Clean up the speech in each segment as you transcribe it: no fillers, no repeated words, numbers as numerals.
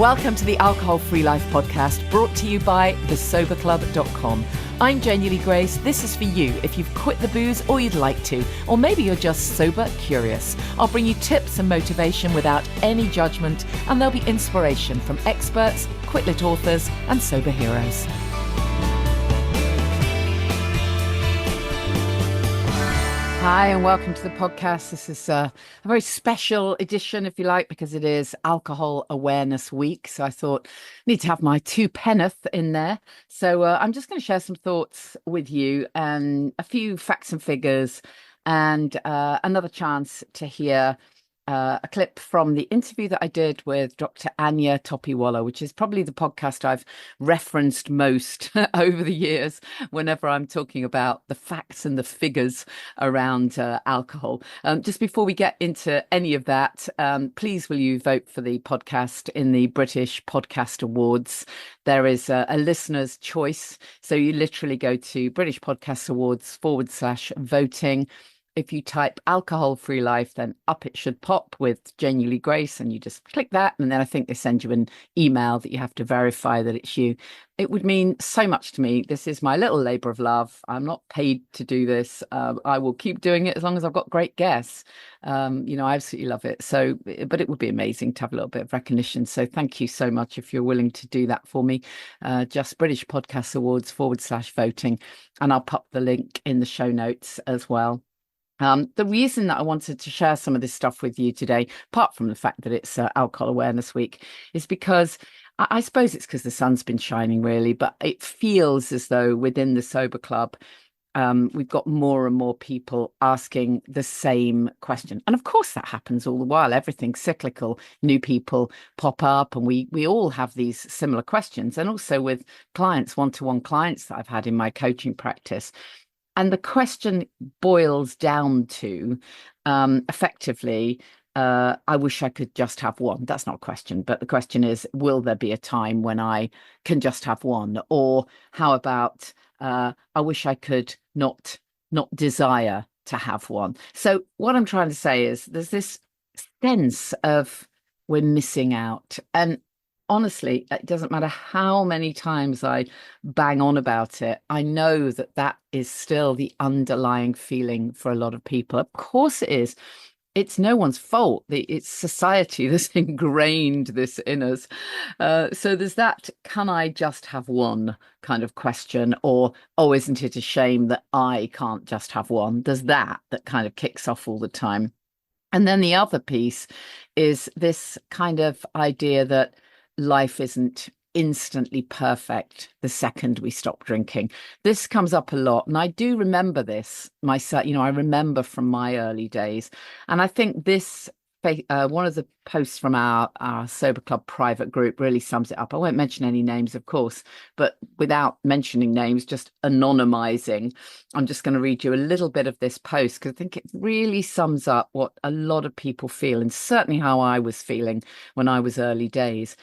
Welcome to the Alcohol Free Life podcast, brought to you by thesoberclub.com. I'm Janey Grace. This is for you if you've quit the booze or you'd like to, or maybe you're just sober curious. I'll bring you tips and motivation without any judgment, and there'll be inspiration from experts, quit-lit authors, and sober heroes. Hi, and welcome to the podcast. This is a very special edition, if you like, because it is Alcohol Awareness Week. So I thought I need to have my two penneth in there. So I'm just going to share some thoughts with you and a few facts and figures and another chance to hear a clip from the interview that I did with Dr Anya Topiwala, which is probably the podcast I've referenced most over the years whenever I'm talking about the facts and the figures around alcohol. Just before we get into any of that, please will you vote for the podcast in the British Podcast Awards. There is a listener's choice. So you literally go to British Podcast Awards /voting. If you type Alcohol Free Life, then up it should pop with Janey Grace, and you just click that. And then I think they send you an email that you have to verify that it's you. It would mean so much to me. This is my little labor of love. I'm not paid to do this. I will keep doing it as long as I've got great guests. I absolutely love it. So, but it would be amazing to have a little bit of recognition. So thank you so much if you're willing to do that for me. Just British Podcast Awards /voting. And I'll pop the link in the show notes as well. The reason that I wanted to share some of this stuff with you today, apart from the fact that it's Alcohol Awareness Week, is because I suppose it's because the sun's been shining really, but it feels as though within the Sober Club, we've got more and more people asking the same question. And of course that happens all the while. Everything's cyclical. New people pop up and we all have these similar questions. And also with clients, one-to-one clients that I've had in my coaching practice. And the question boils down to, effectively, I wish I could just have one. That's not a question, but the question is, will there be a time when I can just have one? Or how about, I wish I could not desire to have one? So what I'm trying to say is there's this sense of we're missing out. And honestly, it doesn't matter how many times I bang on about it. I know that that is still the underlying feeling for a lot of people. Of course it is. It's no one's fault. It's society that's ingrained this in us. So there's that, can I just have one kind of question? Or, oh, isn't it a shame that I can't just have one? There's that kind of kicks off all the time. And then the other piece is this kind of idea that life isn't instantly perfect the second we stop drinking. This comes up a lot. And I do remember this myself. I remember from my early days. And I think this, one of the posts from our Sober Club private group really sums it up. I won't mention any names, of course, but without mentioning names, just anonymizing, I'm just going to read you a little bit of this post because I think it really sums up what a lot of people feel, and certainly how I was feeling when I was early days.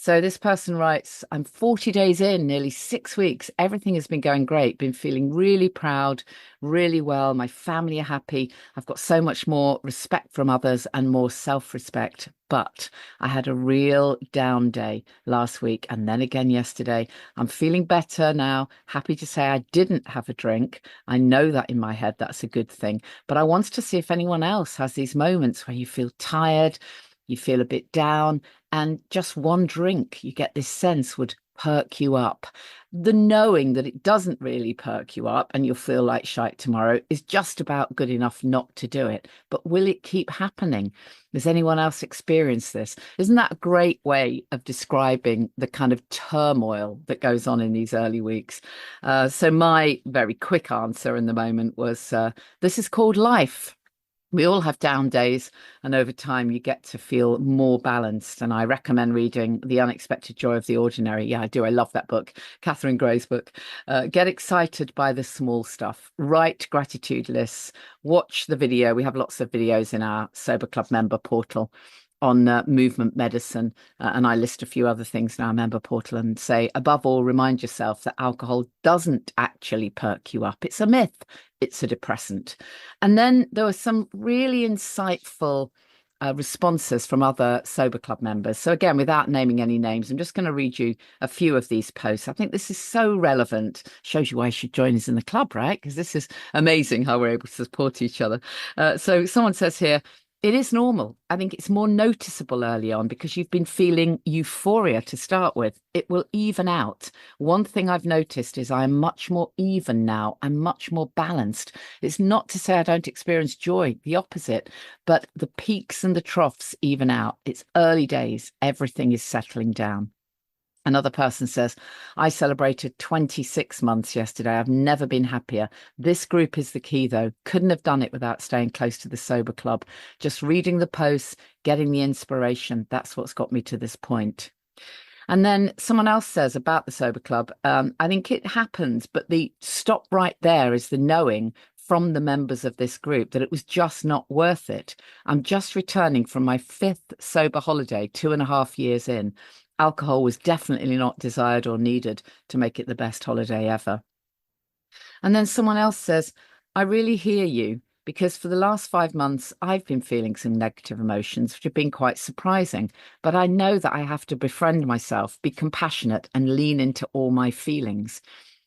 So this person writes, I'm 40 days in, nearly 6 weeks. Everything has been going great. Been feeling really proud, really well. My family are happy. I've got so much more respect from others and more self-respect. But I had a real down day last week and then again yesterday. I'm feeling better now. Happy to say I didn't have a drink. I know that in my head, that's a good thing. But I wanted to see if anyone else has these moments where you feel tired, you feel a bit down, and just one drink, you get this sense, would perk you up. The knowing that it doesn't really perk you up and you'll feel like shite tomorrow is just about good enough not to do it. But will it keep happening? Does anyone else experience this? Isn't that a great way of describing the kind of turmoil that goes on in these early weeks? So my very quick answer in the moment was, this is called life. We all have down days, and over time you get to feel more balanced. And I recommend reading The Unexpected Joy of the Ordinary. Yeah, I do. I love that book. Catherine Gray's book. Get excited by the small stuff. Write gratitude lists. Watch the video. We have lots of videos in our Sober Club member portal on movement medicine. And I list a few other things in our member portal and say, above all, remind yourself that alcohol doesn't actually perk you up. It's a myth. It's a depressant. And then there were some really insightful responses from other Sober Club members. So again, without naming any names, I'm just going to read you a few of these posts. I think this is so relevant. Shows you why you should join us in the club, right? Because this is amazing how we're able to support each other. So someone says here, it is normal. I think it's more noticeable early on because you've been feeling euphoria to start with. It will even out. One thing I've noticed is I'm much more even now. I'm much more balanced. It's not to say I don't experience joy, the opposite, but the peaks and the troughs even out. It's early days. Everything is settling down. Another person says, I celebrated 26 months yesterday. I've never been happier. This group is the key, though. Couldn't have done it without staying close to the Sober Club. Just reading the posts, getting the inspiration. That's what's got me to this point. And then someone else says about the Sober Club, I think it happens, but the stop right there is the knowing from the members of this group that it was just not worth it. I'm just returning from my 5th sober holiday, 2.5 years in. Alcohol was definitely not desired or needed to make it the best holiday ever. And then someone else says, I really hear you, because for the last 5 months, I've been feeling some negative emotions, which have been quite surprising. But I know that I have to befriend myself, be compassionate, and lean into all my feelings.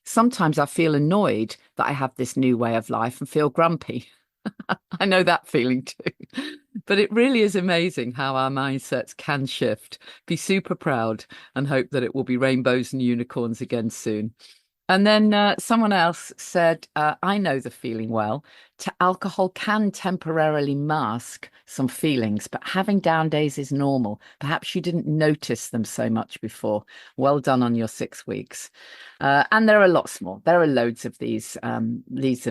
Sometimes I feel annoyed that I have this new way of life and feel grumpy. I know that feeling too. But it really is amazing how our mindsets can shift. Be super proud and hope that it will be rainbows and unicorns again soon. And then someone else said, I know the feeling well. Alcohol can temporarily mask some feelings, but having down days is normal. Perhaps you didn't notice them so much before. Well done on your 6 weeks. And there are lots more. There are loads of these are loads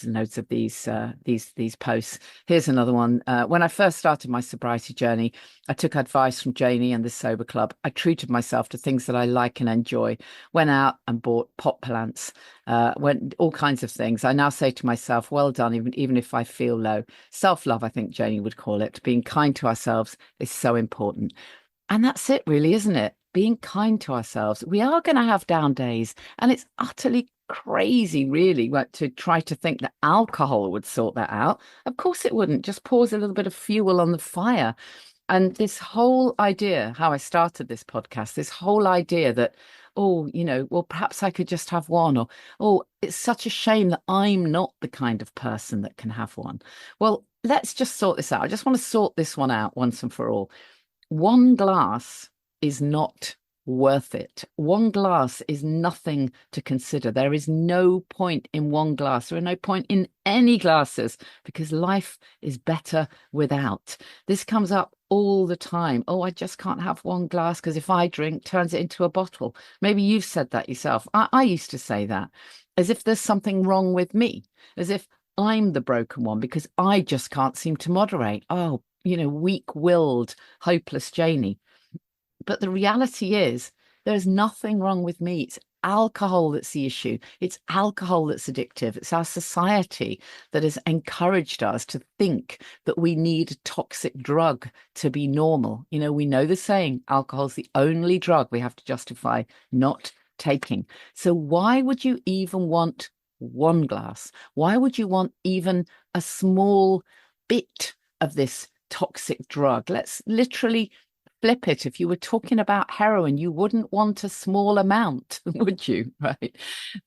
and loads of these posts. Here's another one. When I first started my sobriety journey, I took advice from Janey and the Sober Club. I treated myself to things that I like and enjoy. Went out and bought pot plants, went all kinds of things. I now say to myself, well done, even if I feel low. Self-love, I think Janey would call it. Being kind to ourselves is so important. And that's it, really, isn't it? Being kind to ourselves. We are going to have down days, and it's utterly crazy, really, to try to think that alcohol would sort that out. Of course it wouldn't. Just pours a little bit of fuel on the fire. And this whole idea, how I started this podcast, this whole idea that, oh, well, perhaps I could just have one, or, oh, it's such a shame that I'm not the kind of person that can have one. Well, let's just sort this out. I just want to sort this one out once and for all. One glass is not worth it. One glass is nothing to consider. There is no point in one glass. There are no point in any glasses because life is better without. This comes up all the time. Oh, I just can't have one glass because if I drink, turns it into a bottle. Maybe you've said that yourself. I used to say that as if there's something wrong with me, as if I'm the broken one because I just can't seem to moderate. Oh, weak-willed, hopeless Janey. But the reality is there's nothing wrong with me. It's alcohol that's the issue. It's alcohol that's addictive. It's our society that has encouraged us to think that we need a toxic drug to be normal. We know the saying, alcohol's the only drug we have to justify not taking. So why would you even want one glass? Why would you want even a small bit of this toxic drug? Let's literally flip it. If you were talking about heroin, you wouldn't want a small amount, would you? Right?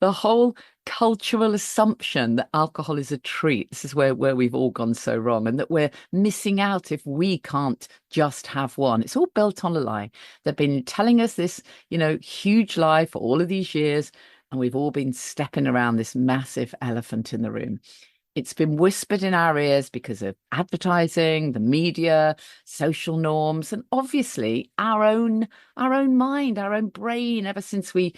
The whole cultural assumption that alcohol is a treat. This is where we've all gone so wrong, and that we're missing out if we can't just have one. It's all built on a lie. They've been telling us this, huge lie for all of these years, and we've all been stepping around this massive elephant in the room. It's been whispered in our ears because of advertising, the media, social norms, and obviously our own mind, our own brain. Ever since we,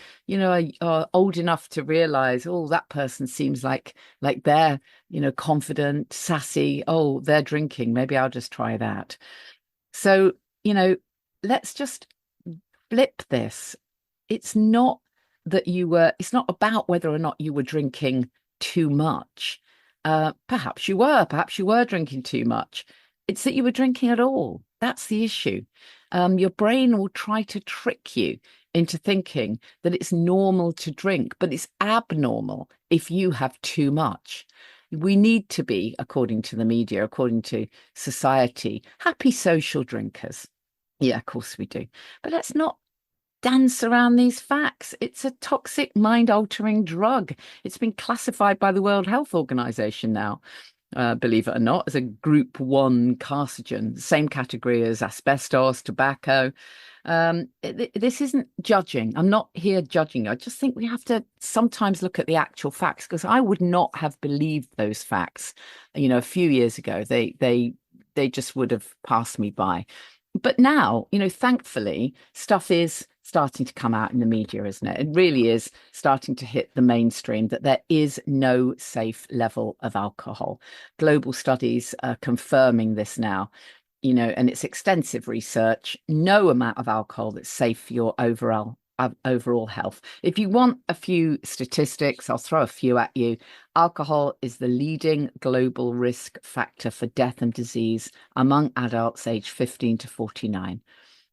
are old enough to realize, oh, that person seems like they're, confident, sassy. Oh, they're drinking. Maybe I'll just try that. So, let's just flip this. It's not it's not about whether or not you were drinking too much. Perhaps you were drinking too much. It's that you were drinking at all. That's the issue. Your brain will try to trick you into thinking that it's normal to drink, but it's abnormal if you have too much. We need to be, according to the media, according to society, happy social drinkers. Yeah, of course we do. But let's not dance around these facts. It's a toxic, mind-altering drug. It's been classified by the World Health Organization now, believe it or not, as a group 1 carcinogen, same category as asbestos, tobacco. This isn't judging. I'm not here judging. I just think we have to sometimes look at the actual facts, because I would not have believed those facts, a few years ago. They just would have passed me by. But now, thankfully, stuff is starting to come out in the media, isn't it? It really is starting to hit the mainstream that there is no safe level of alcohol. Global studies are confirming this now, and it's extensive research. No amount of alcohol that's safe for your overall health. If you want a few statistics, I'll throw a few at you. Alcohol is the leading global risk factor for death and disease among adults aged 15 to 49.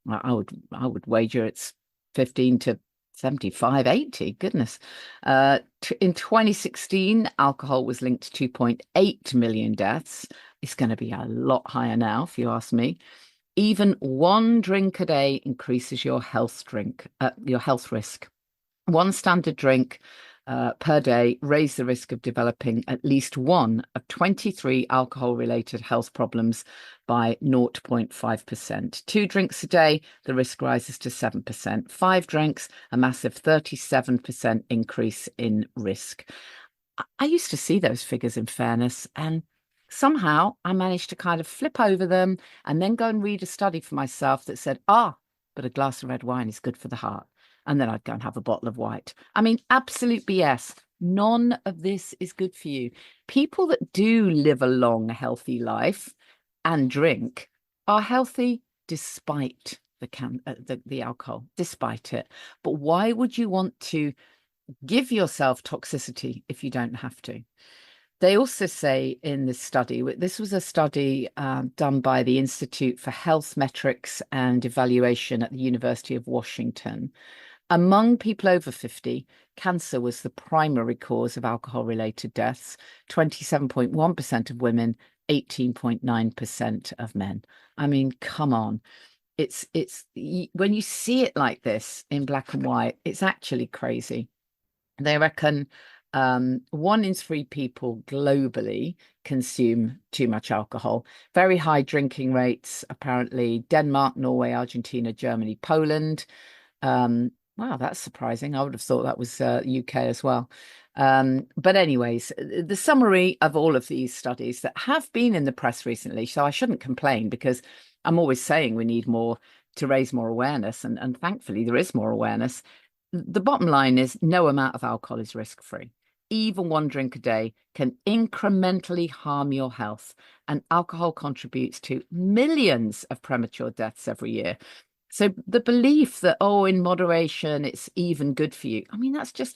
I would wager it's 15 to 75, 80. Goodness. In 2016, alcohol was linked to 2.8 million deaths. It's going to be a lot higher now, if you ask me. Even one drink a day increases your health risk. One standard drink per day raise the risk of developing at least one of 23 alcohol-related health problems by 0.5%. 2 drinks a day, the risk rises to 7%. 5 drinks, a massive 37% increase in risk. I used to see those figures, in fairness, and somehow I managed to kind of flip over them and then go and read a study for myself that said, but a glass of red wine is good for the heart. And then I'd go and have a bottle of white. I mean, absolute BS. None of this is good for you. People that do live a long, healthy life and drink are healthy despite the alcohol, despite it. But why would you want to give yourself toxicity if you don't have to? They also say in this study, this was a study done by the Institute for Health Metrics and Evaluation at the University of Washington. Among people over 50, cancer was the primary cause of alcohol-related deaths, 27.1% of women, 18.9% of men. I mean, come on. It's when you see it like this in black and white, it's actually crazy. They reckon 1 in 3 people globally consume too much alcohol. Very high drinking rates, apparently. Denmark, Norway, Argentina, Germany, Poland. Wow, that's surprising. I would have thought that was UK as well. But anyways, the summary of all of these studies that have been in the press recently, so I shouldn't complain, because I'm always saying we need more to raise more awareness, and thankfully there is more awareness. The bottom line is no amount of alcohol is risk-free. Even 1 drink a day can incrementally harm your health, and alcohol contributes to millions of premature deaths every year. So the belief that, in moderation, it's even good for you. I mean, that's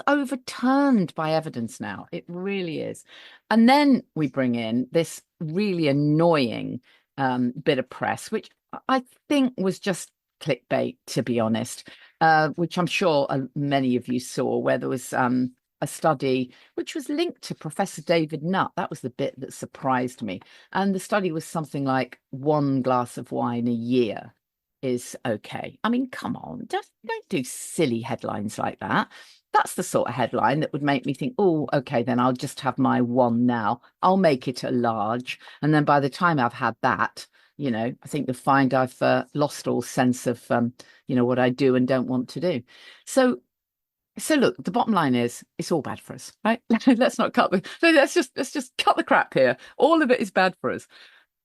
overturned by evidence now. It really is. And then we bring in this really annoying bit of press, which I think was just clickbait, to be honest, which I'm sure many of you saw, where there was a study which was linked to Professor David Nutt. That was the bit that surprised me. And the study was something like 1 glass of wine a year is okay. I mean, come on, just don't do silly headlines like that. That's the sort of headline that would make me think, okay, then I'll just have my 1 now. I'll make it a large. And then by the time I've had that, I think you'll find I've lost all sense of, what I do and don't want to do. So look, the bottom line is it's all bad for us, right? Let's just cut the crap here. All of it is bad for us.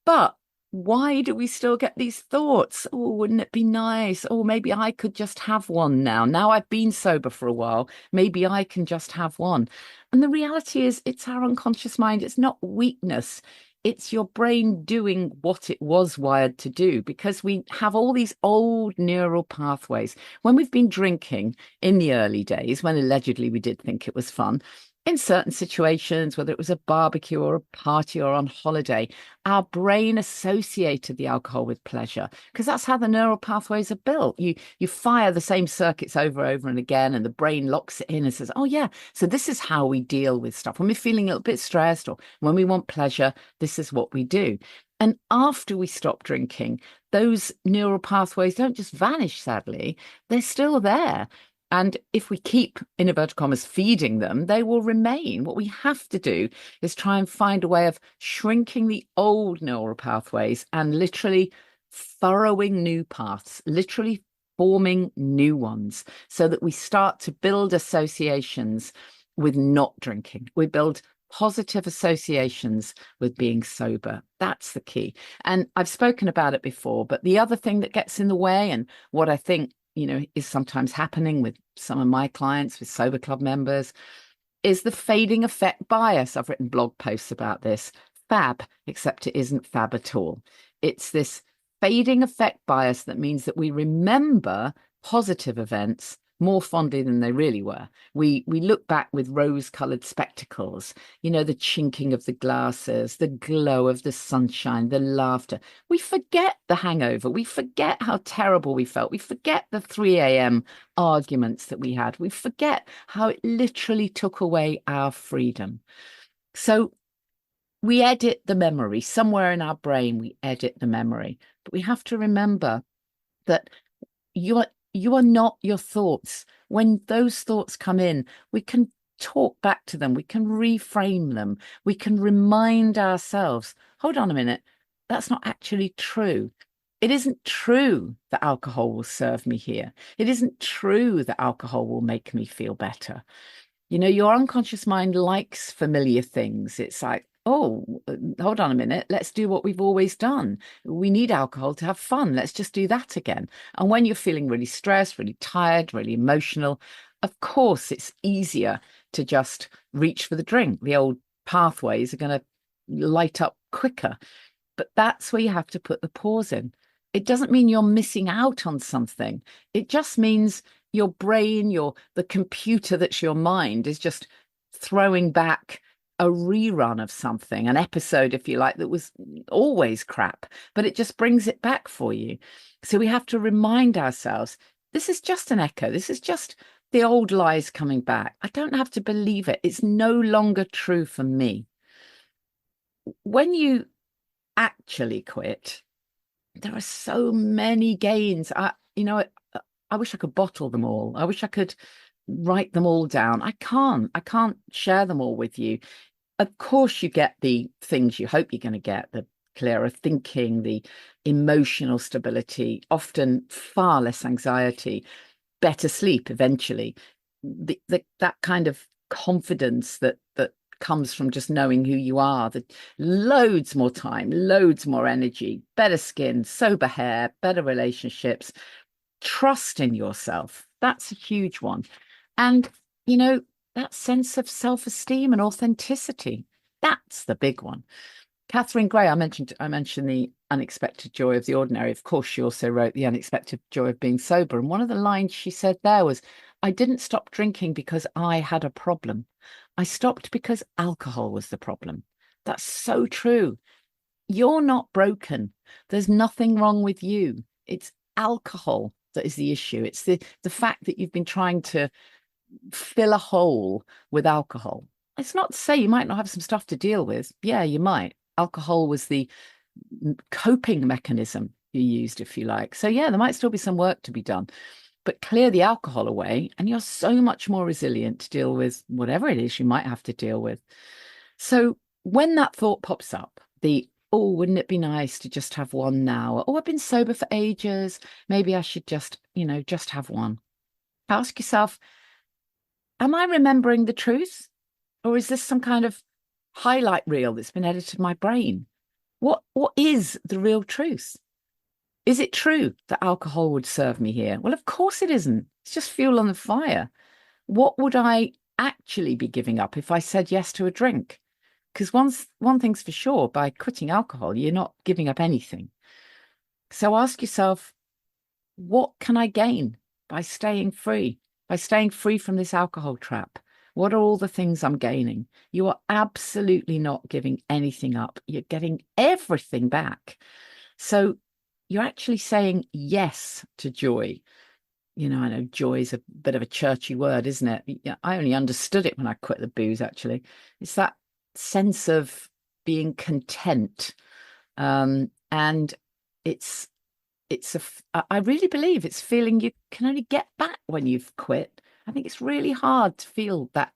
But why do we still get these thoughts? Wouldn't it be nice? Maybe I could just have 1 now. Now I've been sober for a while. Maybe I can just have 1. And the reality is it's our unconscious mind. It's not weakness. It's your brain doing what it was wired to do, because we have all these old neural pathways. When we've been drinking in the early days, when allegedly we did think it was fun, in certain situations, whether it was a barbecue or a party or on holiday, our brain associated the alcohol with pleasure because that's how the neural pathways are built. You fire the same circuits over and again, and the brain locks it in and says, "Oh yeah, so this is how we deal with stuff when we're feeling a little bit stressed or when we want pleasure. This is what we do." And after we stop drinking, those neural pathways don't just vanish, sadly, they're still there. And if we keep, in inverted commas, feeding them, they will remain. What we have to do is try and find a way of shrinking the old neural pathways and literally furrowing new paths, literally forming new ones, so that we start to build associations with not drinking. We build positive associations with being sober. That's the key. And I've spoken about it before, but the other thing that gets in the way, and what I think is sometimes happening with some of my clients, with sober club members, is the fading effect bias. I've written blog posts about this. Fab, except it isn't fab at all. It's this fading effect bias that means that we remember positive events more fondly than they really were. We look back with rose-colored spectacles, the chinking of the glasses, the glow of the sunshine, the laughter. We forget the hangover. We forget how terrible we felt. We forget the 3 a.m. arguments that we had. We forget how it literally took away our freedom. So we edit the memory. Somewhere in our brain, we edit the memory. But we have to remember that you are not your thoughts. When those thoughts come in, we can talk back to them. We can reframe them. We can remind ourselves, hold on a minute, that's not actually true. It isn't true that alcohol will serve me here. It isn't true that alcohol will make me feel better. Your unconscious mind likes familiar things. It's like, oh, hold on a minute. Let's do what we've always done. We need alcohol to have fun. Let's just do that again. And when you're feeling really stressed, really tired, really emotional, of course, it's easier to just reach for the drink. The old pathways are going to light up quicker. But that's where you have to put the pause in. It doesn't mean you're missing out on something. It just means your brain, the computer that's your mind is just throwing back a rerun of something, an episode, if you like, that was always crap, but it just brings it back for you. So we have to remind ourselves, this is just an echo. This is just the old lies coming back. I don't have to believe it. It's no longer true for me. When you actually quit, there are so many gains. I wish I could bottle them all. I wish I could write them all down. I can't share them all with you. Of course, you get the things you hope you're going to get, the clearer thinking, the emotional stability, often far less anxiety, better sleep eventually, that kind of confidence that comes from just knowing who you are, that loads more time, loads more energy, better skin, sober hair, better relationships, trust in yourself. That's a huge one. And, that sense of self-esteem and authenticity, that's the big one. Catherine Gray, I mentioned the unexpected joy of the ordinary. Of course, she also wrote The Unexpected Joy of Being Sober. And one of the lines she said there was, I didn't stop drinking because I had a problem. I stopped because alcohol was the problem. That's so true. You're not broken. There's nothing wrong with you. It's alcohol that is the issue. It's the fact that you've been trying to fill a hole with alcohol. It's not to say you might not have some stuff to deal with. Yeah, you might. Alcohol was the coping mechanism you used, if you like. So yeah, there might still be some work to be done, but clear the alcohol away and you're so much more resilient to deal with whatever it is you might have to deal with. So when that thought pops up, oh, wouldn't it be nice to just have one now? Oh, I've been sober for ages. Maybe I should just have one. Ask yourself, am I remembering the truth? Or is this some kind of highlight reel that's been edited in my brain? What is the real truth? Is it true that alcohol would serve me here? Well, of course it isn't. It's just fuel on the fire. What would I actually be giving up if I said yes to a drink? Because one thing's for sure, by quitting alcohol, you're not giving up anything. So ask yourself, what can I gain by staying free from this alcohol trap? What are all the things I'm gaining? You are absolutely not giving anything up. You're getting everything back. So you're actually saying yes to joy. I know joy is a bit of a churchy word, isn't it? Yeah, I only understood it when I quit the booze, actually. It's that sense of being content. And it's I really believe it's feeling you can only get back when you've quit. I think it's really hard to feel that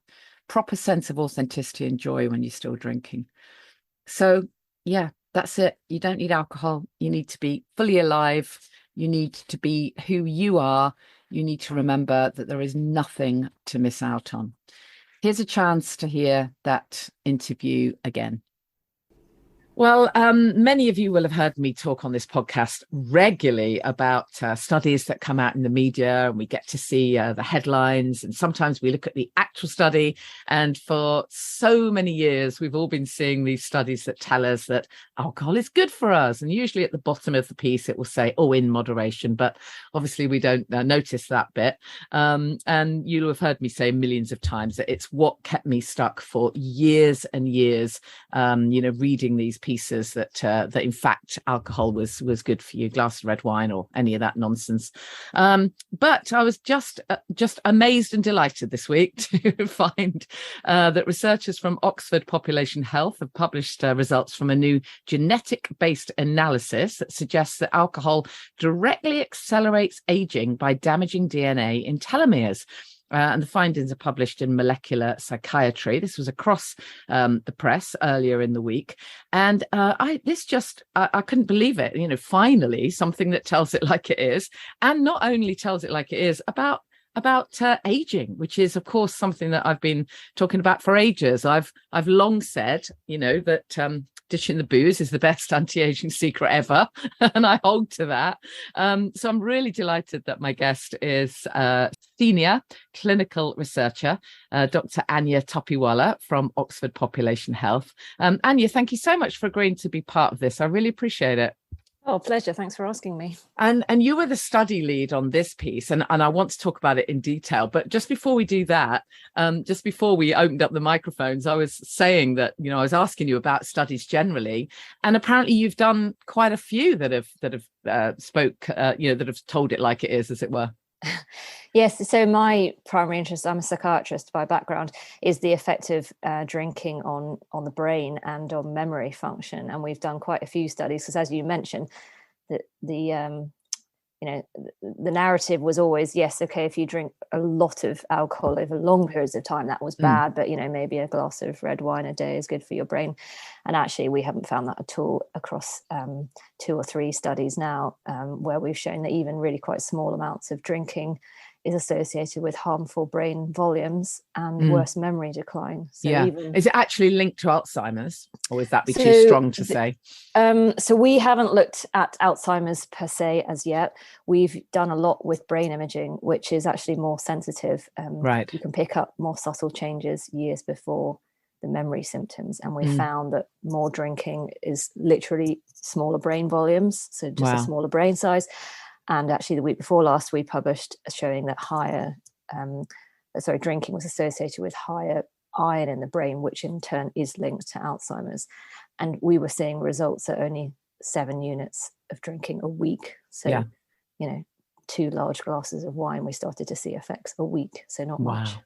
proper sense of authenticity and joy when you're still drinking. So yeah, that's it. You don't need alcohol. You need to be fully alive. You need to be who you are. You need to remember that there is nothing to miss out on. Here's a chance to hear that interview again. Well, many of you will have heard me talk on this podcast regularly about studies that come out in the media, and we get to see the headlines, and sometimes we look at the actual study. And for so many years, we've all been seeing these studies that tell us that alcohol is good for us. And usually at the bottom of the piece, it will say, oh, in moderation. But obviously, we don't notice that bit. And you'll have heard me say millions of times that it's what kept me stuck for years and years, reading these pieces that in fact alcohol was good for you, a glass of red wine or any of that nonsense. But I was just amazed and delighted this week to find that researchers from Oxford Population Health have published results from a new genetic-based analysis that suggests that alcohol directly accelerates aging by damaging DNA in telomeres. And the findings are published in Molecular Psychiatry. This was across the press earlier in the week. And I couldn't believe it. Finally, something that tells it like it is, and not only tells it like it is about aging, which is, of course, something that I've been talking about for ages. I've long said, that ditching the booze is the best anti-aging secret ever, and I hold to that. So I'm really delighted that my guest is senior clinical researcher, Dr Anya Topiwala from Oxford Population Health. Anya, thank you so much for agreeing to be part of this. I really appreciate it. Oh, pleasure. Thanks for asking me. And you were the study lead on this piece, and I want to talk about it in detail. But just before we do that, just before we opened up the microphones, I was saying that, I was asking you about studies generally, and apparently you've done quite a few that have that have told it like it is, as it were. Yes, so my primary interest, I'm a psychiatrist by background, is the effect of drinking on the brain and on memory function. And we've done quite a few studies because, as you mentioned, the narrative was always, yes, okay, if you drink a lot of alcohol over long periods of time, that was bad, but maybe a glass of red wine a day is good for your brain. And actually we haven't found that at all across 2 or 3 studies now, where we've shown that even really quite small amounts of drinking is associated with harmful brain volumes and worse memory decline. So is it actually linked to Alzheimer's, or is that too strong to say? So we haven't looked at Alzheimer's per se as yet. We've done a lot with brain imaging, which is actually more sensitive. Right. You can pick up more subtle changes years before the memory symptoms. And we found that more drinking is literally smaller brain volumes, so just a smaller brain size. And actually the week before last, we published showing that drinking was associated with higher iron in the brain, which in turn is linked to Alzheimer's. And we were seeing results at only 7 units of drinking a week. So, 2 large glasses of wine, we started to see effects a week. So not much.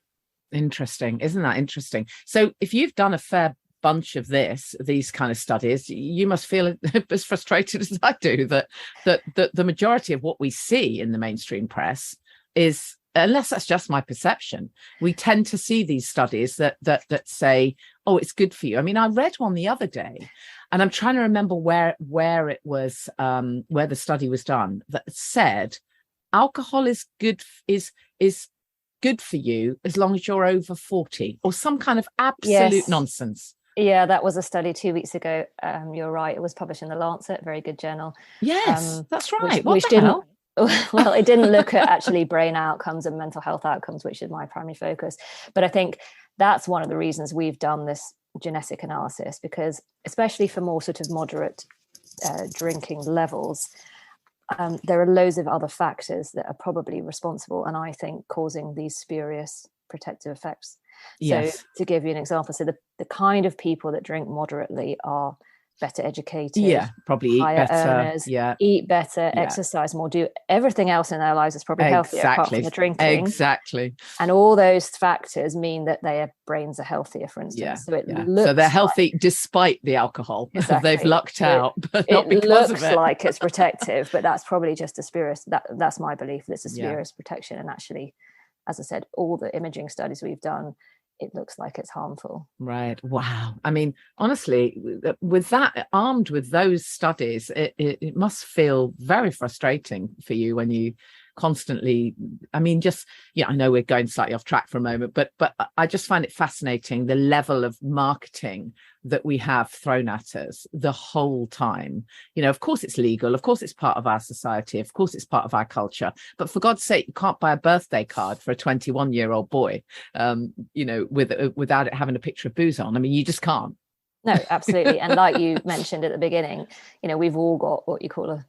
Interesting. Isn't that interesting? So if you've done a fair bunch of these kind of studies, you must feel as frustrated as I do that the majority of what we see in the mainstream press is, unless that's just my perception, we tend to see these studies that say, oh, it's good for you. I mean, I read one the other day, and I'm trying to remember where it was, where the study was done, that said alcohol is good for you as long as you're over 40, or some kind of absolute nonsense. Yeah, that was a study 2 weeks ago. You're right. It was published in The Lancet, very good journal. Yes, that's right. Which didn't, well, it didn't look at actually brain outcomes and mental health outcomes, which is my primary focus. But I think that's one of the reasons we've done this genetic analysis, because especially for more sort of moderate drinking levels, there are loads of other factors that are probably responsible and I think causing these spurious protective effects. So Yes. to give you an example, so the kind of people that drink moderately are better educated, Yeah, probably eat higher better. earners, Yeah. eat better, Yeah. exercise more, do everything else in their lives is probably healthier apart from the drinking. Exactly. And all those factors mean that their brains are healthier, for instance. So it looks so they're healthy despite the alcohol. Exactly. They've lucked out, but not it because of looks it. like it's protective, but that's probably just a spurious, that's my belief, that it's a spurious protection. And actually, as I said, all the imaging studies we've done, it looks like it's harmful. Right. Wow. I mean, honestly, with that, armed with those studies, it must feel very frustrating for you when you constantly, I mean, just, I know we're going slightly off track for a moment, but I just find it fascinating, the level of marketing that we have thrown at us the whole time. Of course it's legal, of course it's part of our society, of course it's part of our culture, but for God's sake, you can't buy a birthday card for a 21-year-old boy, without it having a picture of booze on. I mean, you just can't. No, absolutely. And like you mentioned at the beginning, we've all got what you call a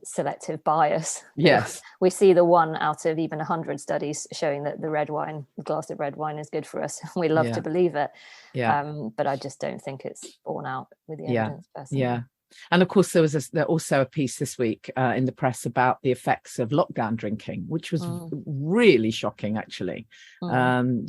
selective bias. Yes. We see the one out of even 100 studies showing that the glass of red wine is good for us. We love to believe it. But I just don't think it's borne out with the evidence personally. Yeah. And of course, there was also a piece this week in the press about the effects of lockdown drinking, which was really shocking, actually.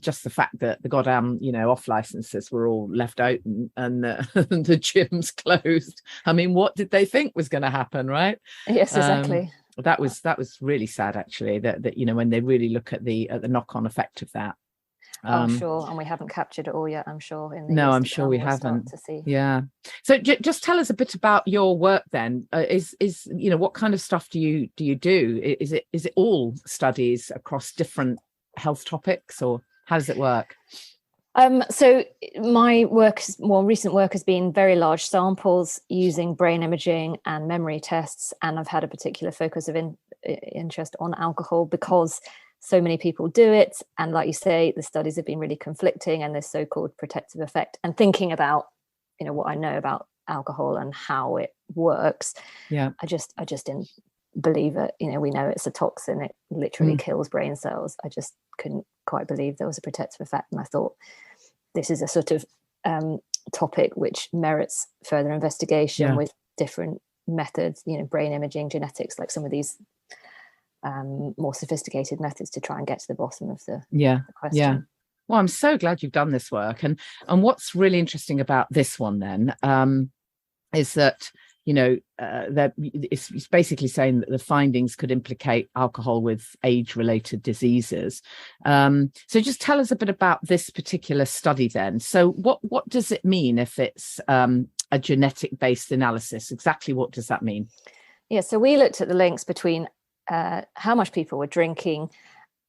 Just the fact that the goddamn, off licenses were all left open and the gyms closed. I mean, what did they think was going to happen, right? Yes, exactly. That was really sad, actually. That when they really look at the knock-on effect of that. Sure, and we haven't captured it all yet, I'm sure. I'm sure we haven't. To see. Yeah. So just tell us a bit about your work then. Is what kind of stuff do you do? Is it all studies across different health topics, or how does it work? So my recent work has been very large samples using brain imaging and memory tests, and I've had a particular focus of interest on alcohol because so many people do it, and like you say, the studies have been really conflicting, and this so-called protective effect. And thinking about what I know about alcohol and how it works, I just didn't believe it. We know it's a toxin, it literally kills brain cells. I just couldn't quite believe there was a protective effect, and I thought this is a sort of topic which merits further investigation with different methods, brain imaging, genetics, like some of these more sophisticated methods to try and get to the bottom of the question. Well, I'm so glad you've done this work, and what's really interesting about this one then is that it's basically saying that the findings could implicate alcohol with age-related diseases. So just tell us a bit about this particular study then. So what does it mean if it's a genetic-based analysis? Exactly what does that mean? Yeah, so we looked at the links between how much people were drinking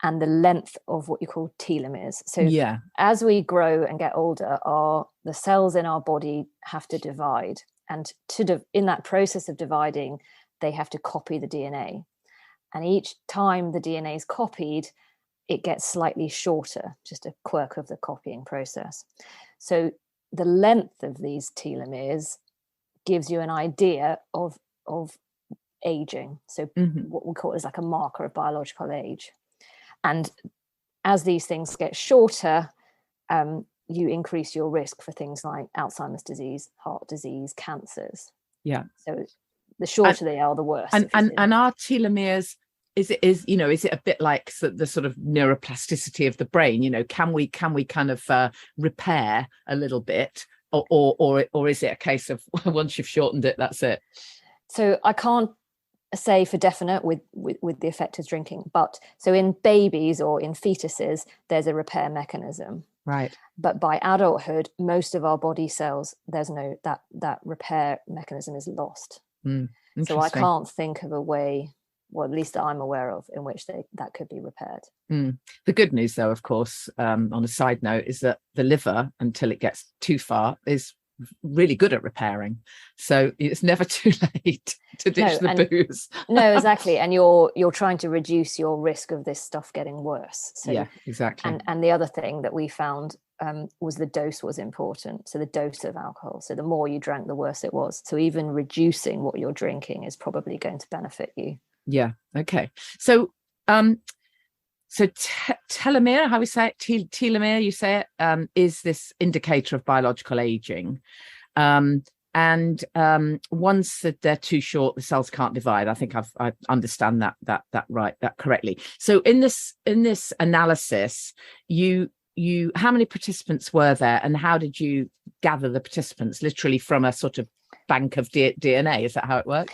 and the length of what you call telomeres. So as we grow and get older, the cells in our body have to divide. And in that process of dividing, they have to copy the DNA. And each time the DNA is copied, it gets slightly shorter, just a quirk of the copying process. So the length of these telomeres gives you an idea of aging. So what we call is like a marker of biological age. And as these things get shorter, you increase your risk for things like Alzheimer's disease, heart disease, cancers. Yeah. So the shorter they are, the worse. And our telomeres, is it a bit like the sort of neuroplasticity of the brain? Can we kind of repair a little bit, or is it a case of once you've shortened it, that's it? So I can't say for definite with the effect of drinking, but so in babies or in fetuses, there's a repair mechanism. Right. But by adulthood, most of our body cells, there's no that repair mechanism is lost. So I can't think of a way, well, at least that I'm aware of, in which that could be repaired. The good news, though, of course, on a side note, is that the liver, until it gets too far, is really good at repairing. So it's never too late to ditch the booze. No, exactly. And you're trying to reduce your risk of this stuff getting worse. So, yeah, exactly. And the other thing that we found was the dose was important. So the dose of alcohol. So the more you drank, the worse it was. So even reducing what you're drinking is probably going to benefit you. Yeah. Okay. So So telomere, how we say it, telomere, you say it, is this indicator of biological aging. And once they're too short, the cells can't divide. I think I understand that correctly. So in this analysis, you how many participants were there, and how did you gather the participants? Literally from a sort of bank of DNA? Is that how it worked?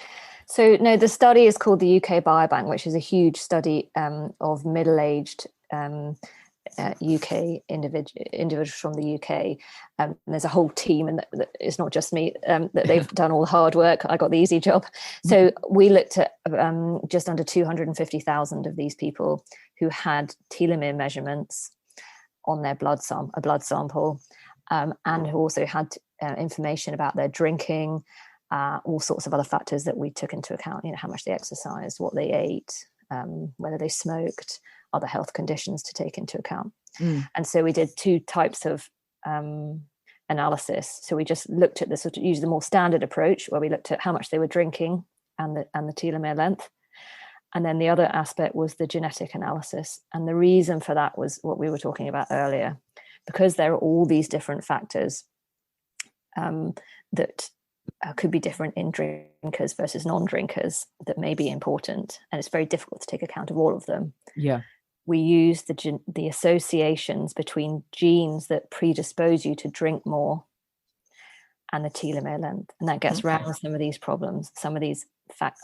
So no, the study is called the UK Biobank, which is a huge study of middle-aged UK individuals from the UK. There's a whole team, and it's not just me, that they've done all the hard work. I got the easy job. So we looked at just under 250,000 of these people who had telomere measurements on their blood sample, and who also had information about their drinking, all sorts of other factors that we took into account, how much they exercised, what they ate, whether they smoked, other health conditions to take into account. And so we did two types of analysis. So we just looked at used the more standard approach, where we looked at how much they were drinking and the telomere length. And then the other aspect was the genetic analysis. And the reason for that was what we were talking about earlier, because there are all these different factors that could be different in drinkers versus non-drinkers that may be important, and it's very difficult to take account of all of them. Yeah, we use the associations between genes that predispose you to drink more and the telomere length, and that gets around some of these problems, some of these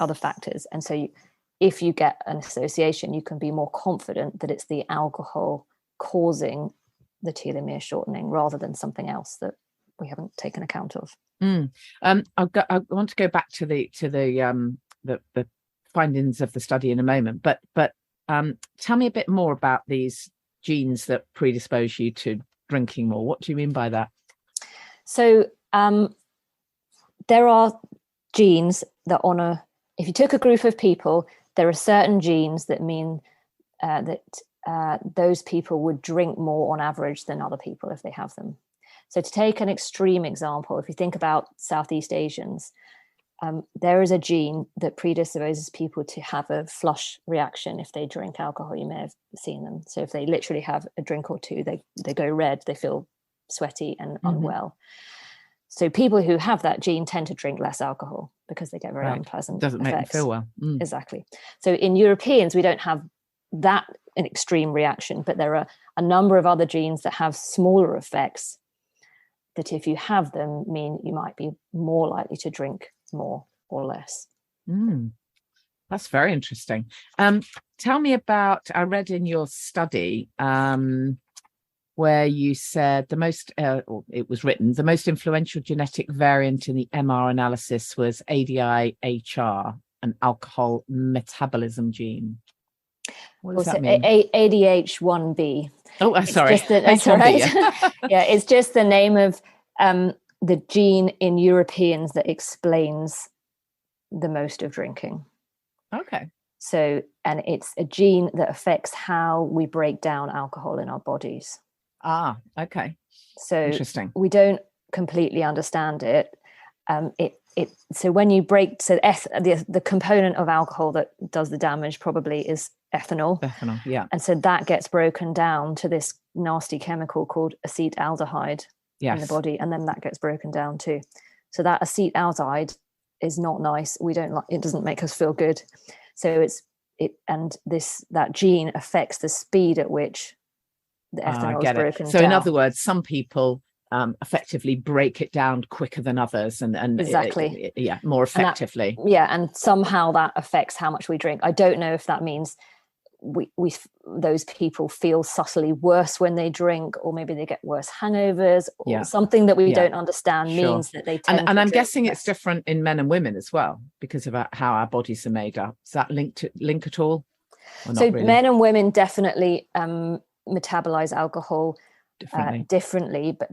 other factors. And so if you get an association, you can be more confident that it's the alcohol causing the telomere shortening rather than something else that we haven't taken account of. I want to go back to the findings of the study in a moment, but tell me a bit more about these genes that predispose you to drinking more. What do you mean by that? So there are genes that if you took a group of people, there are certain genes that mean that those people would drink more on average than other people if they have them. So to take an extreme example, if you think about Southeast Asians, there is a gene that predisposes people to have a flush reaction if they drink alcohol. You may have seen them. So if they literally have a drink or two, they go red, they feel sweaty and unwell. So people who have that gene tend to drink less alcohol because they get very unpleasant Doesn't effects. make them feel well. Exactly. So in Europeans, we don't have that an extreme reaction, but there are a number of other genes that have smaller effects that, if you have them, mean you might be more likely to drink more or less. That's very interesting. Tell me about, I read in your study where you said it was written, the most influential genetic variant in the MR analysis was ADI-HR, an alcohol metabolism gene. What does that mean? ADH1B. Oh, sorry. That's all right. Yeah, it's just the name of the gene in Europeans that explains the most of drinking. Okay. So, and it's a gene that affects how we break down alcohol in our bodies. Ah, okay. So interesting. We don't completely understand it. So when you break, the component of alcohol that does the damage probably is ethanol. Ethanol, yeah. And so that gets broken down to this nasty chemical called acetaldehyde in the body, and then that gets broken down too. So that acetaldehyde is not nice. We don't like it. Doesn't make us feel good. So that gene affects the speed at which the ethanol is broken down. So in other words, some people effectively break it down quicker than others, and exactly, more effectively. And somehow that affects how much we drink. I don't know if that means those people feel subtly worse when they drink, or maybe they get worse hangovers, or something that we don't understand means that they tend and I'm guessing less. It's different in men and women as well because of how our bodies are made up. Is that link at all? So really? Men and women definitely metabolize alcohol differently, but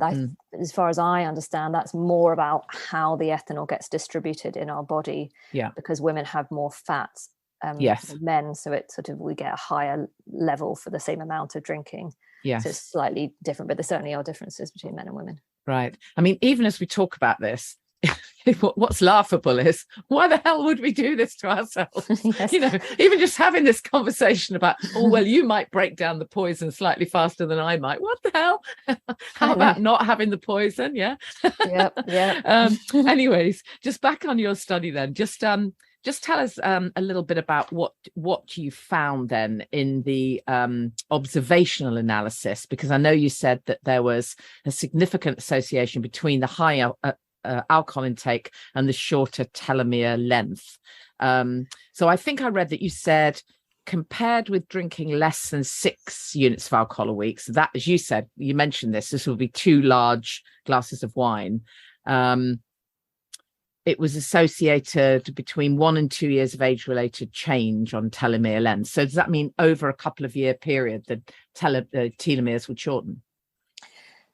as far as I understand, that's more about how the ethanol gets distributed in our body, because women have more fats than men, so it we get a higher level for the same amount of drinking. So it's slightly different, but there certainly are differences between men and women. Right. I mean, even as we talk about this, what's laughable is, why the hell would we do this to ourselves? Yes. Even just having this conversation about, oh, well, you might break down the poison slightly faster than I might. What the hell? How about not having the poison? Yeah. Yeah. Anyways, just back on your study then, just tell us a little bit about what you found then in the observational analysis, because I know you said that there was a significant association between the high alcohol intake and the shorter telomere length. So I think I read that you said, compared with drinking less than 6 units of alcohol a week, so that, as you said, you mentioned this would be 2 large glasses of wine. It was associated between 1 and 2 years of age-related change on telomere length. So does that mean over a couple of year period, the telomeres would shorten?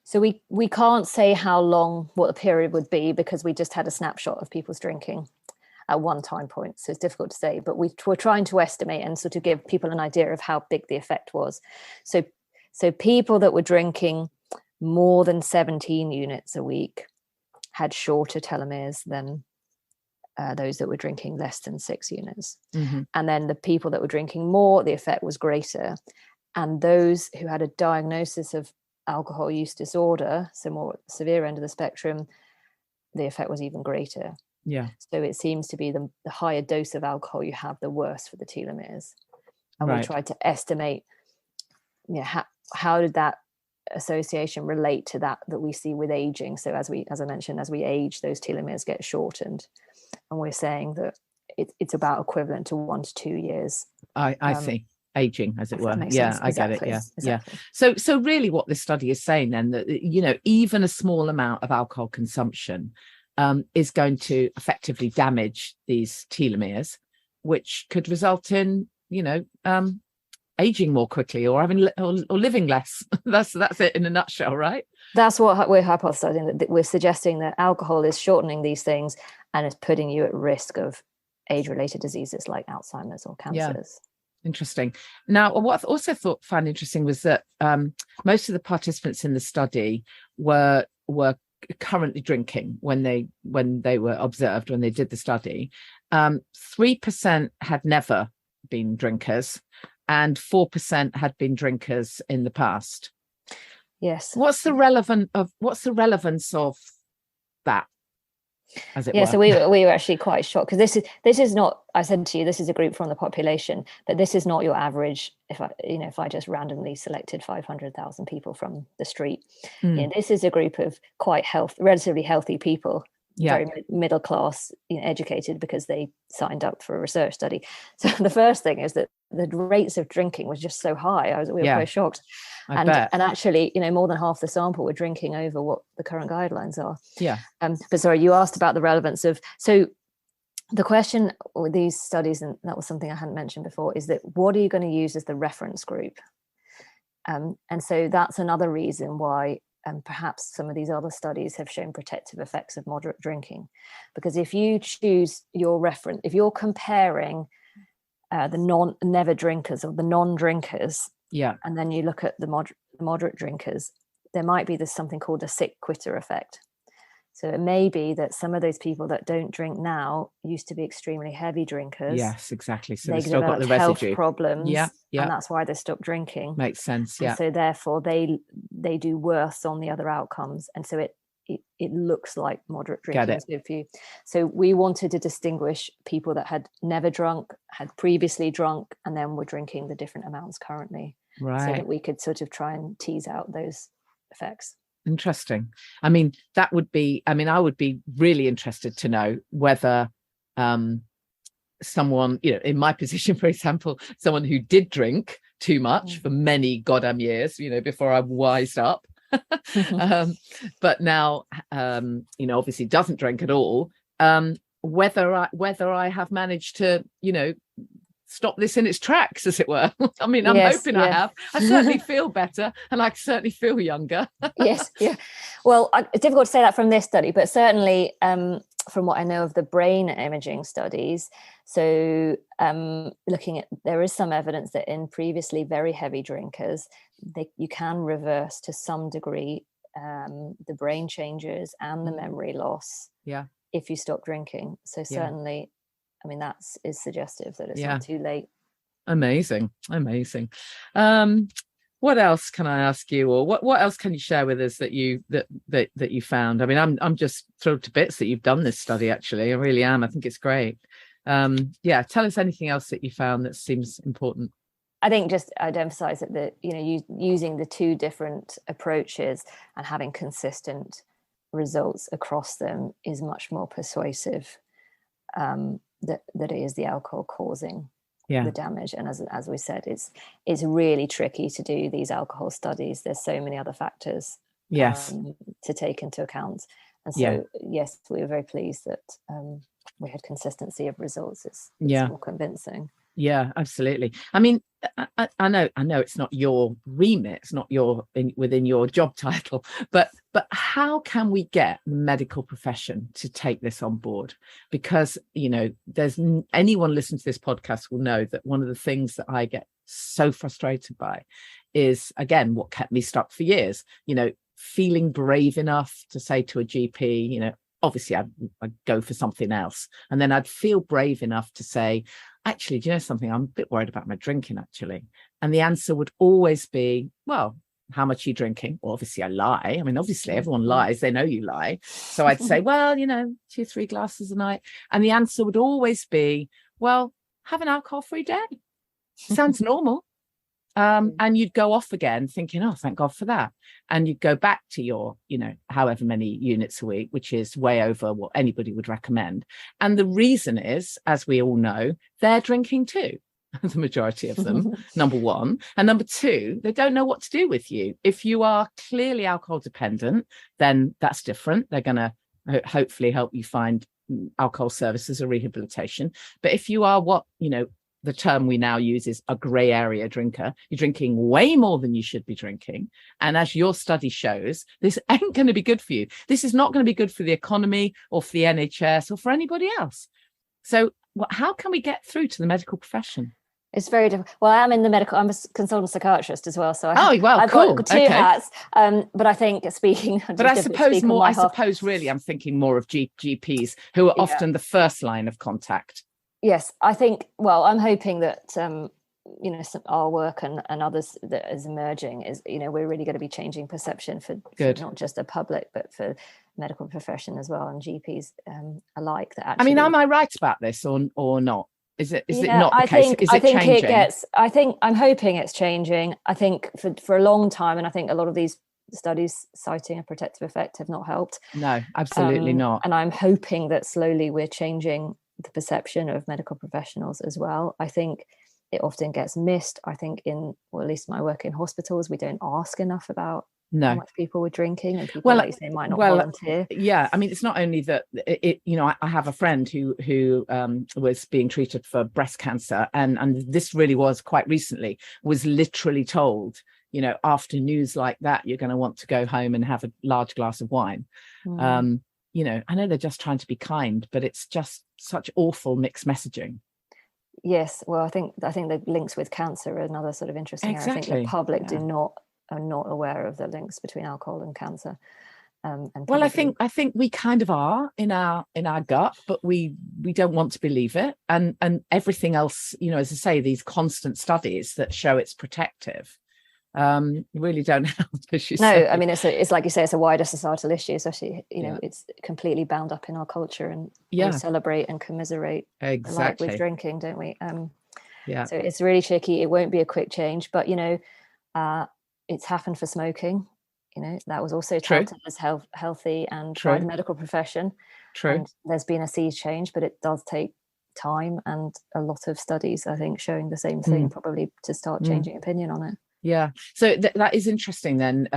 So we can't say how long, what the period would be, because we just had a snapshot of people's drinking at one time point. So it's difficult to say, but we're trying to estimate and sort of give people an idea of how big the effect was. So people that were drinking more than 17 units a week had shorter telomeres than those that were drinking less than 6 units. Mm-hmm. And then the people that were drinking more, the effect was greater. And those who had a diagnosis of alcohol use disorder, so more severe end of the spectrum, the effect was even greater. Yeah. So it seems to be the higher dose of alcohol you have, the worse for the telomeres. And we tried to estimate, how did that association relate to that we see with aging. So as I mentioned, as we age, those telomeres get shortened, and we're saying that it's about equivalent to 1 to 2 years. I see. Aging, as it were. Yeah, sense. I exactly. get it. Yeah. Exactly. Yeah. So really what this study is saying then, that, even a small amount of alcohol consumption is going to effectively damage these telomeres, which could result in, aging more quickly or having or living less. That's it in a nutshell, right? That's what we're hypothesizing, that we're suggesting that alcohol is shortening these things and is putting you at risk of age-related diseases like Alzheimer's or cancers. Yeah. Interesting. Now, what I also found interesting was that most of the participants in the study were currently drinking when they were observed, when they did the study. 3% had never been drinkers, and 4% had been drinkers in the past. Yes. What's the relevance of that, as it were? So we were actually quite shocked, because this is not, I said to you, this is a group from the population, but this is not your average. If I just randomly selected 500,000 people from the street, this is a group of quite relatively healthy people. Very middle class, educated, because they signed up for a research study. So the first thing is that the rates of drinking was just so high. We were quite shocked. And actually, more than half the sample were drinking over what the current guidelines are. Yeah. But sorry, you asked about the relevance of, so the question with these studies, and that was something I hadn't mentioned before, is that what are you going to use as the reference group? And so that's another reason why perhaps some of these other studies have shown protective effects of moderate drinking, because if you choose your reference, if you're comparing the never drinkers or the non-drinkers, and then you look at the moderate drinkers, there might be something called a sick quitter effect. So it may be that some of those people that don't drink now used to be extremely heavy drinkers. Yes, exactly. So they still got the health residue problems. Yeah. And that's why they stopped drinking. Makes sense. Yeah. And so therefore they do worse on the other outcomes. And so it looks like moderate drinking is good for you. So we wanted to distinguish people that had never drunk, had previously drunk, and then were drinking the different amounts currently. Right. So that we could sort of try and tease out those effects. Interesting. I mean, I would be really interested to know whether someone, in my position, for example, someone who did drink too much for many goddamn years, before I wised up, but now, obviously doesn't drink at all, whether I have managed to, stop this in its tracks, as it were. I mean, I'm hoping I have. I certainly feel better, and I certainly feel younger. Yes. Well, it's difficult to say that from this study, but certainly from what I know of the brain imaging studies, so there is some evidence that in previously very heavy drinkers, you can reverse to some degree the brain changes and the memory loss if you stop drinking. So certainly, I mean, is suggestive that it's not too late. Amazing. What else can I ask you, or what else can you share with us that you found? I mean, I'm just thrilled to bits that you've done this study. Actually, I really am. I think it's great. Tell us anything else that you found that seems important. I think just I'd emphasize that using the two different approaches and having consistent results across them is much more persuasive that it is the alcohol causing the damage. And as we said, it's really tricky to do these alcohol studies. There's so many other factors to take into account. And so yes, we were very pleased that we had consistency of results. It's more convincing. Yeah, absolutely. I mean, I know it's not your remit, it's not within your job title, but how can we get the medical profession to take this on board? Because, there's anyone listening to this podcast will know that one of the things that I get so frustrated by is, again, what kept me stuck for years, feeling brave enough to say to a GP, obviously I'd go for something else. And then I'd feel brave enough to say, actually, do you know something? I'm a bit worried about my drinking, actually. And the answer would always be, well, how much are you drinking? Well, obviously I lie. I mean, obviously everyone lies. They know you lie. So I'd say, well, 2-3 glasses a night. And the answer would always be, well, have an alcohol-free day. Sounds normal. And you'd go off again thinking, oh, thank God for that. And you'd go back to your, however many units a week, which is way over what anybody would recommend. And the reason is, as we all know, they're drinking too, the majority of them, number one. And number two, they don't know what to do with you. If you are clearly alcohol dependent, then that's different. They're going to hopefully help you find alcohol services or rehabilitation. But if you are the term we now use is a grey area drinker, you're drinking way more than you should be drinking. And as your study shows, this ain't going to be good for you. This is not going to be good for the economy or for the NHS or for anybody else. So how can we get through to the medical profession? It's very difficult. Well, I'm a consultant psychiatrist as well. So I've cool. got two hats. But I think I suppose really I'm thinking more of GPs who are often the first line of contact. Yes, I think, I'm hoping that, our work and others that is emerging is, we're really going to be changing perception for not just the public, but for medical profession as well, and GPs alike. That actually, I mean, am I right about this or not? Is it not the case? Is it changing? I'm hoping it's changing. I think for a long time, and I think a lot of these studies citing a protective effect have not helped. No, absolutely not. And I'm hoping that slowly we're changing the perception of medical professionals as well. I think it often gets missed. I think at least my work in hospitals, we don't ask enough about how much people were drinking, and people like you say might not volunteer. Yeah, I mean, it's not only that I have a friend who was being treated for breast cancer, and this really was quite recently, was literally told, after news like that, you're going to want to go home and have a large glass of wine. I know they're just trying to be kind, but it's just such awful mixed messaging. Yes, well, I think the links with cancer are another sort of interesting area. I think the public are not aware of the links between alcohol and cancer. Well, I think we kind of are in our gut, but we don't want to believe it. And everything else, as I say, these constant studies that show it's protective. Really don't help, as you say. I mean, it's like you say, it's a wider societal issue, especially it's completely bound up in our culture, and we celebrate and commiserate alike with drinking, don't we? So it's really tricky. It won't be a quick change, but it's happened for smoking. That was also touted as healthy and by the medical profession. And there's been a sea change, but it does take time and a lot of studies, I think, showing the same thing, probably to start changing opinion on it. Yeah, so that is interesting then.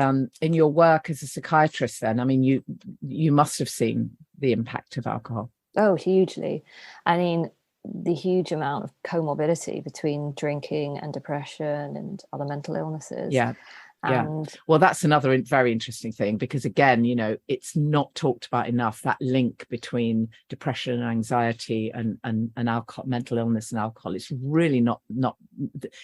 In your work as a psychiatrist then, I mean, you must have seen the impact of alcohol. Oh, hugely. I mean, the huge amount of comorbidity between drinking and depression and other mental illnesses. And well, that's another very interesting thing, because again, it's not talked about enough, that link between depression and anxiety and alcohol, mental illness and alcohol. It's really not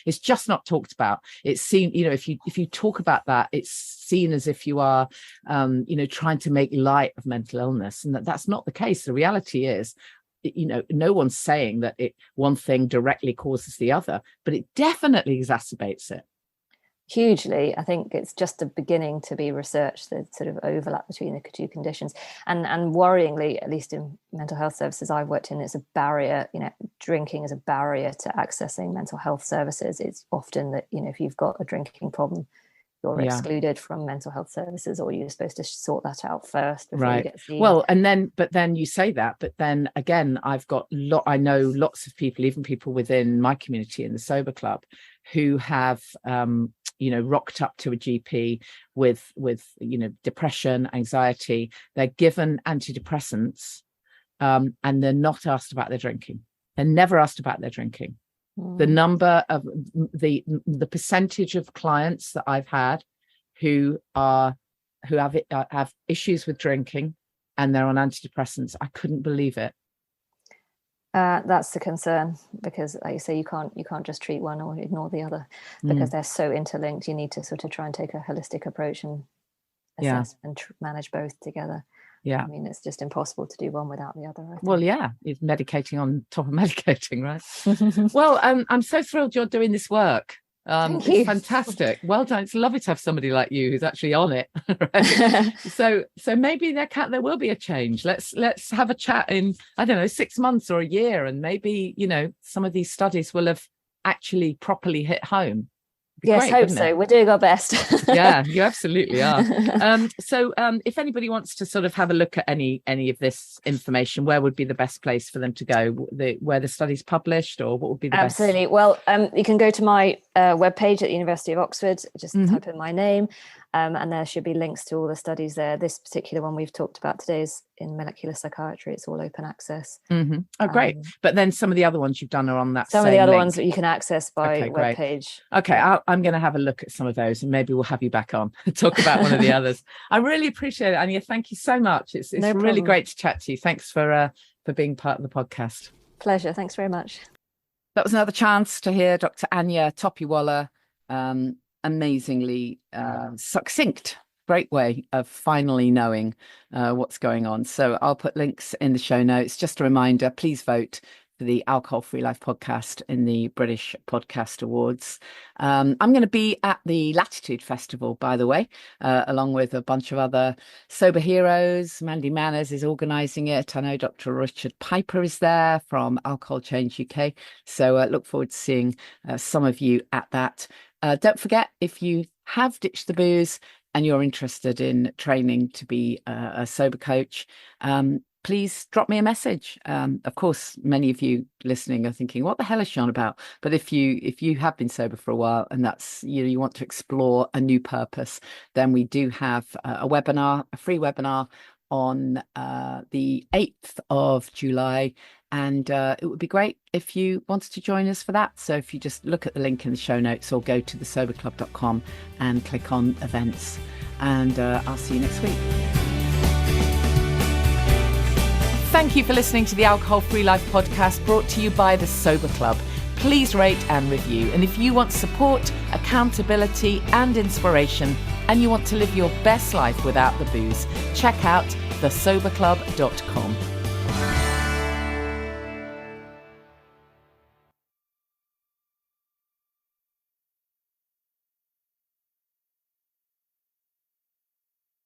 it's just not talked about. It's seen, if you talk about that, it's seen as if you are trying to make light of mental illness, and that's not the case. The reality is, no one's saying that one thing directly causes the other, but it definitely exacerbates it. Hugely. I think it's just a beginning to be researched, the sort of overlap between the two conditions. And worryingly, at least in mental health services I've worked in, it's a barrier. Drinking is a barrier to accessing mental health services. It's often that, if you've got a drinking problem, you're excluded from mental health services, or you're supposed to sort that out first before you get seen. Well, but then you say that, but then again, I know lots of people, even people within my community in the Sober Club, who have rocked up to a GP with depression, anxiety. They're given antidepressants, and they're not asked about their drinking. They're never asked about their drinking. The number of the percentage of clients that I've had who have issues with drinking and they're on antidepressants, I couldn't believe it. That's the concern, because like you say, you can't just treat one or ignore the other, because they're so interlinked. You need to sort of try and take a holistic approach and assess and manage both together. I mean, it's just impossible to do one without the other, I think. Well, it's medicating on top of medicating, right? Well, I'm so thrilled you're doing this work. Thank it's you. Fantastic. Well done. It's lovely to have somebody like you who's actually on it. Right? So maybe there will be a change. Let's have a chat in, I don't know, 6 months or a year, and maybe some of these studies will have actually properly hit home. Yes, hope so. We're doing our best. Yeah, you absolutely are. So if anybody wants to sort of have a look at any of this information, where would be the best place for them to go? Where the study's published, or what would be the best? Absolutely. Well, you can go to my webpage at the University of Oxford, just type in my name, and there should be links to all the studies there. This particular one we've talked about today is in molecular psychiatry. It's all open access. Oh, great. But then some of the other ones you've done are on that some of the other link. ones that you can access by webpage. Okay, I'm going to have a look at some of those, and maybe we'll have you back on and talk about one of the others. I really appreciate it, Anya. Thank you so much. It's really great to chat to you. Thanks for being part of the podcast. Pleasure. Thanks very much. That was another chance to hear Dr Anya Topiwala. Amazingly succinct. Great way of finally knowing what's going on. So I'll put links in the show notes. Just a reminder, please vote for the Alcohol Free Life podcast in the British Podcast Awards. I'm going to be at the Latitude Festival, by the way, along with a bunch of other sober heroes. Mandy Manners is organising it. I know Dr Richard Piper is there from Alcohol Change UK. So look forward to seeing some of you at that. Don't forget, if you have ditched the booze and you're interested in training to be a sober coach, please drop me a message. Of course, many of you listening are thinking, what the hell is she on about? But if you have been sober for a while, and that's, you want to explore a new purpose, then we do have a free webinar on the 8th of July. And it would be great if you wanted to join us for that. So if you just look at the link in the show notes, or go to thesoberclub.com and click on events. And I'll see you next week. Thank you for listening to the Alcohol Free Life podcast, brought to you by the Sober Club. Please rate and review. And if you want support, accountability and inspiration, and you want to live your best life without the booze, check out thesoberclub.com.